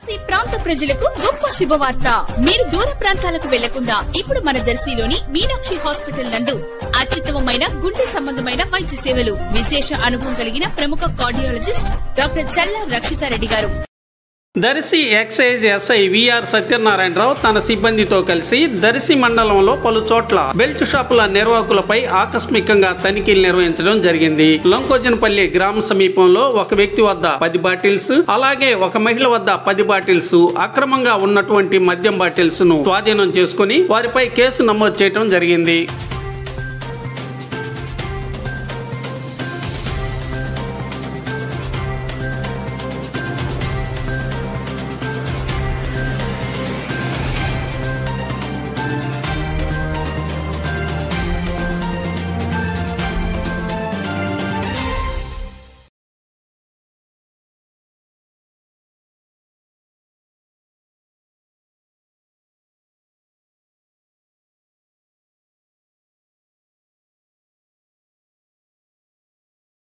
దర్శి ప్రాంత ప్రజలకు గొప్ప శుభవార్త. మీరు దూర ప్రాంతాలకు వెళ్లకుండా ఇప్పుడు మన దర్శిలోని మీనాక్షి హాస్పిటల్ నందు అత్యుత్తమమైన గుండె సంబంధమైన వైద్య సేవలు. విశేష అనుభవం కలిగిన ప్రముఖ కార్డియాలజిస్ట్ డాక్టర్ చల్లా రక్షితారెడ్డి గారు. Darsi excise SI VR Satyanarayana Rao తన సిబ్బందితో కలిసి దర్శి మండలంలో పలు చోట్ల బెల్ట్ షాపుల నిర్వాహకులపై ఆకస్మికంగా తనిఖీలు నిర్వహించడం జరిగింది. లంకోజనపల్లి గ్రామ సమీపంలో ఒక వ్యక్తి వద్ద 10 బాటిల్స్, అలాగే ఒక మహిళ వద్ద 10 బాటిల్స్ అక్రమంగా ఉన్నటువంటి మద్యం బాటిల్స్ ను స్వాధీనం చేసుకుని వారిపై కేసు నమోదు చేయడం జరిగింది.